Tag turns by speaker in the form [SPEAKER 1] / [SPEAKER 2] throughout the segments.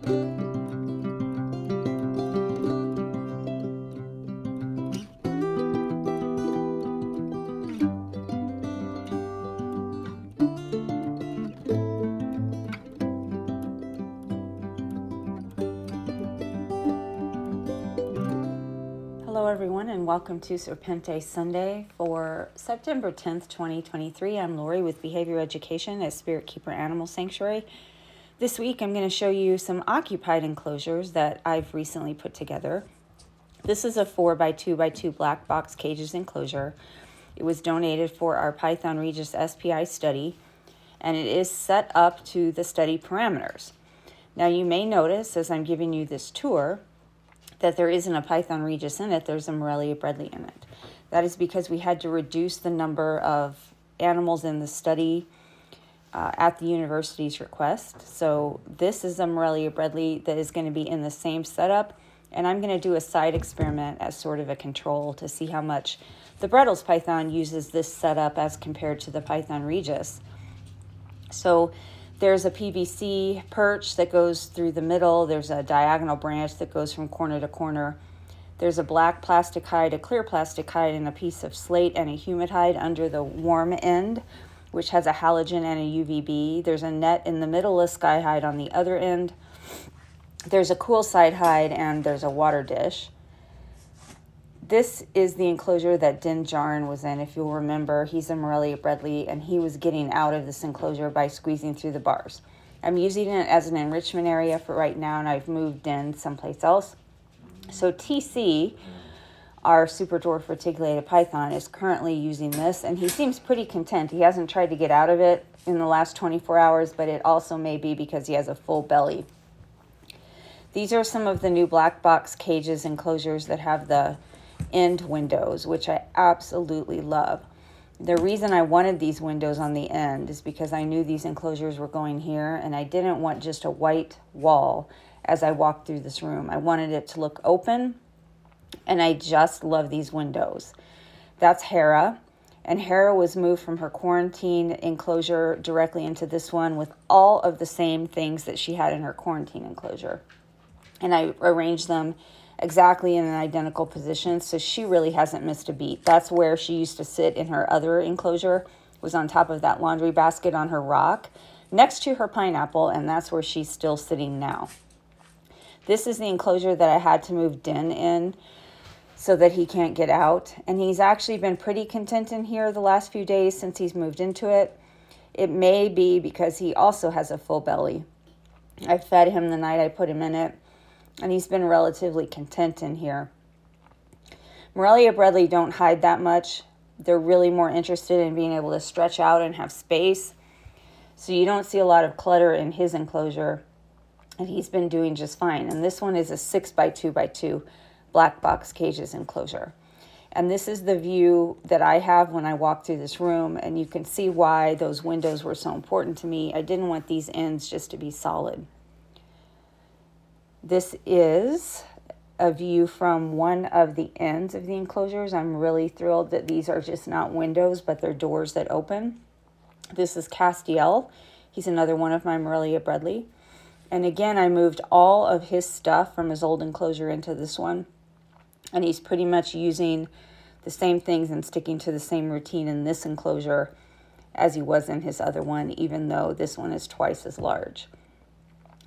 [SPEAKER 1] Hello everyone and welcome to Serpentes Sunday for September 10th, 2023. I'm Lori with Behavior Education at Spirit Keeper Animal Sanctuary. This week I'm going to show you some occupied enclosures that I've recently put together. This is a 4x2x2 black box cages enclosure. It was donated for our Python Regis SPI study, and it is set up to the study parameters. Now you may notice as I'm giving you this tour that there isn't a Python Regis in it, there's a Morelia Bredli in it. That is because we had to reduce the number of animals in the study at the university's request. So this is a Morelia Bredli that is going to be in the same setup, and I'm going to do a side experiment as sort of a control to see how much the Bredl's Python uses this setup as compared to the Python Regis. So there's a PVC perch that goes through the middle. There's a diagonal branch that goes from corner to corner. There's a black plastic hide, a clear plastic hide, and a piece of slate and a humid hide under the warm end, which has a halogen and a UVB. There's a net in the middle, a sky hide on the other end. There's a cool side hide, and there's a water dish. This is the enclosure that Din Djarin was in. If you'll remember, he's a Morelia Bredli, and he was getting out of this enclosure by squeezing through the bars. I'm using it as an enrichment area for right now, and I've moved Din someplace else. So TC, our super dwarf reticulated python, is currently using this, and he seems pretty content. He hasn't tried to get out of it in the last 24 hours, but it also may be because he has a full belly. These are some of the new black box cages enclosures that have the end windows, which I absolutely love. The reason I wanted these windows on the end is because I knew these enclosures were going here, and I didn't want just a white wall as I walked through this room. I wanted it to look open, and I just love these windows. That's Hera, and Hera was moved from her quarantine enclosure directly into this one with all of the same things that she had in her quarantine enclosure. And I arranged them exactly in an identical position, so she really hasn't missed a beat. That's where she used to sit in her other enclosure, was on top of that laundry basket on her rock, next to her pineapple, and that's where she's still sitting now. This is the enclosure that I had to move Din in so that he can't get out, and he's actually been pretty content in here the last few days since he's moved into it. It may be because he also has a full belly. I fed him the night I put him in it, and he's been relatively content in here. Morelia Bredli don't hide that much. They're really more interested in being able to stretch out and have space. So you don't see a lot of clutter in his enclosure, and he's been doing just fine. And this one is a 6x2x2 black box cages enclosure. And this is the view that I have when I walk through this room, and you can see why those windows were so important to me. I didn't want these ends just to be solid. This is a view from one of the ends of the enclosures. I'm really thrilled that these are just not windows, but they're doors that open. This is Castiel. He's another one of my Morelia Bredli. And again, I moved all of his stuff from his old enclosure into this one. And he's pretty much using the same things and sticking to the same routine in this enclosure as he was in his other one, even though this one is twice as large.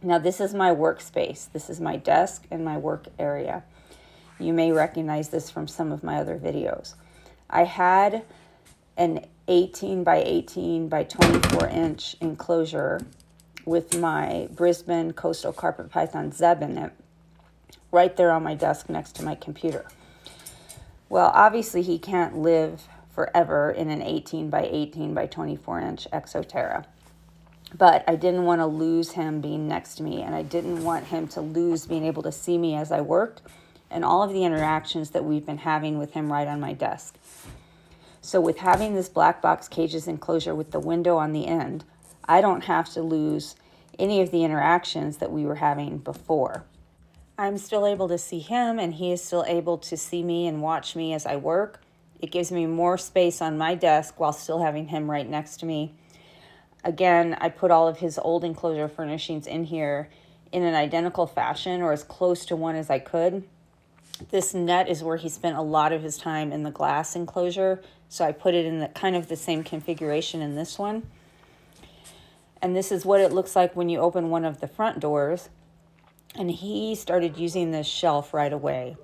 [SPEAKER 1] Now, this is my workspace. This is my desk and my work area. You may recognize this from some of my other videos. I had an 18 by 18 by 24 inch enclosure with my Brisbane coastal carpet python Zeb in it, right there on my desk next to my computer. Well, obviously he can't live forever in an 18 by 18 by 24 inch Exoterra. But I didn't want to lose him being next to me, and I didn't want him to lose being able to see me as I worked and all of the interactions that we've been having with him right on my desk. So with having this black box cages enclosure with the window on the end, I don't have to lose any of the interactions that we were having before. I'm still able to see him, and he is still able to see me and watch me as I work. It gives me more space on my desk while still having him right next to me. Again, I put all of his old enclosure furnishings in here in an identical fashion, or as close to one as I could. This net is where he spent a lot of his time in the glass enclosure, so I put it in the kind of the same configuration in this one. And this is what it looks like when you open one of the front doors. And he started using this shelf right away.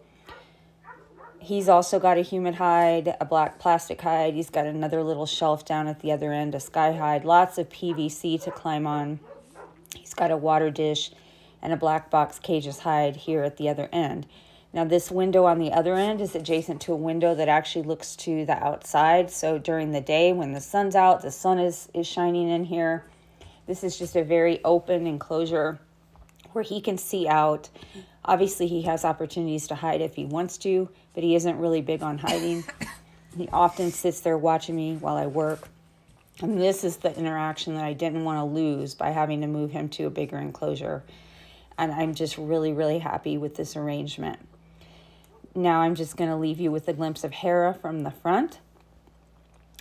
[SPEAKER 1] He's also got a humid hide, a black plastic hide. He's got another little shelf down at the other end, a sky hide, lots of PVC to climb on. He's got a water dish and a black box cages hide here at the other end. Now this window on the other end is adjacent to a window that actually looks to the outside. So during the day when the sun's out, the sun is shining in here. This is just a very open enclosure where he can see out. Obviously he has opportunities to hide if he wants to, but he isn't really big on hiding. He often sits there watching me while I work. And this is the interaction that I didn't want to lose by having to move him to a bigger enclosure. And I'm just really, really happy with this arrangement. Now I'm just going to leave you with a glimpse of Hera from the front,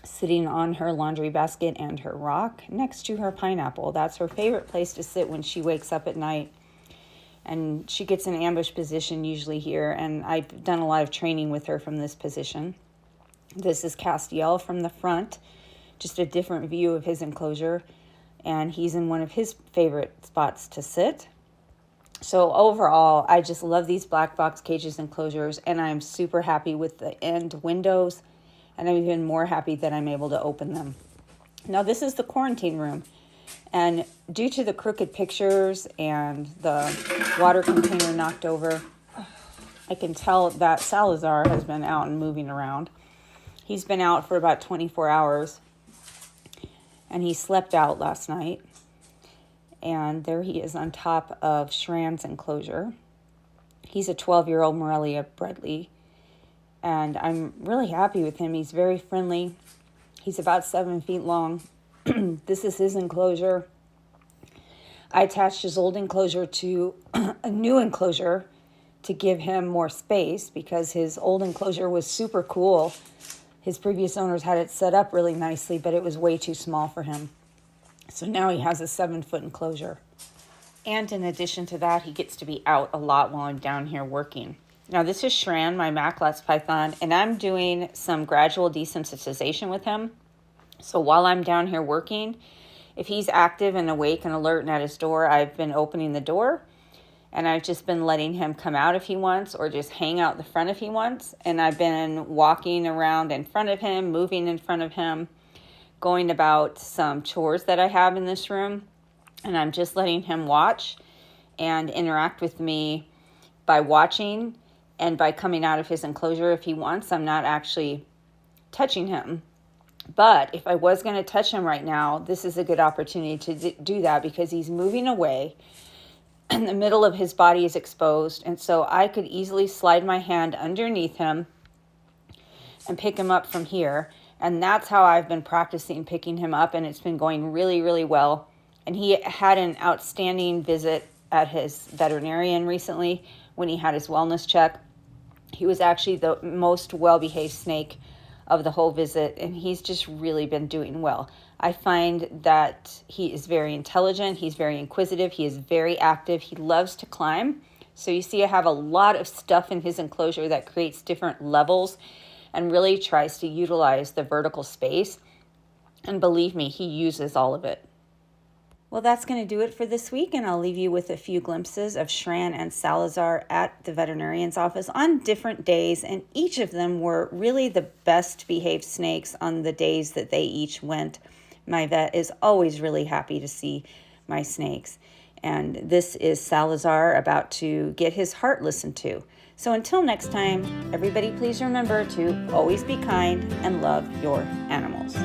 [SPEAKER 1] sitting on her laundry basket and her rock next to her pineapple. That's her favorite place to sit when she wakes up at night. And she gets an ambush position usually here, and I've done a lot of training with her from this position. This is Castiel from the front, just a different view of his enclosure, and he's in one of his favorite spots to sit. So overall, I just love these black box cages enclosures, and I'm super happy with the end windows, and I'm even more happy that I'm able to open them. Now this is the quarantine room, and due to the crooked pictures and the water container knocked over, I can tell that Salazar has been out and moving around. He's been out for about 24 hours, and he slept out last night. And there he is on top of Shran's enclosure. He's a 12-year-old Morelia Bredli, and I'm really happy with him. He's very friendly. He's about 7 feet long. This is his enclosure. I attached his old enclosure to a new enclosure to give him more space because his old enclosure was super cool. His previous owners had it set up really nicely, but it was way too small for him. So now he has a 7-foot enclosure. And in addition to that, he gets to be out a lot while I'm down here working. Now this is Shran, my Macklats python, and I'm doing some gradual desensitization with him. So while I'm down here working, if he's active and awake and alert and at his door, I've been opening the door, and I've just been letting him come out if he wants, or just hang out the front if he wants. And I've been walking around in front of him, moving in front of him, going about some chores that I have in this room, and I'm just letting him watch and interact with me by watching and by coming out of his enclosure if he wants. I'm not actually touching him. But if I was going to touch him right now, this is a good opportunity to do that because he's moving away and the middle of his body is exposed. And so I could easily slide my hand underneath him and pick him up from here. And that's how I've been practicing picking him up, and it's been going really, really well. And he had an outstanding visit at his veterinarian recently when he had his wellness check. He was actually the most well-behaved snake of the whole visit, and he's just really been doing well. I find that he is very intelligent, he's very inquisitive, he is very active, he loves to climb. So you see I have a lot of stuff in his enclosure that creates different levels and really tries to utilize the vertical space. And believe me, he uses all of it. Well, that's going to do it for this week, and I'll leave you with a few glimpses of Shran and Salazar at the veterinarian's office on different days, and each of them were really the best behaved snakes on the days that they each went. My vet is always really happy to see my snakes, and this is Salazar about to get his heart listened to. So until next time, everybody please remember to always be kind and love your animals.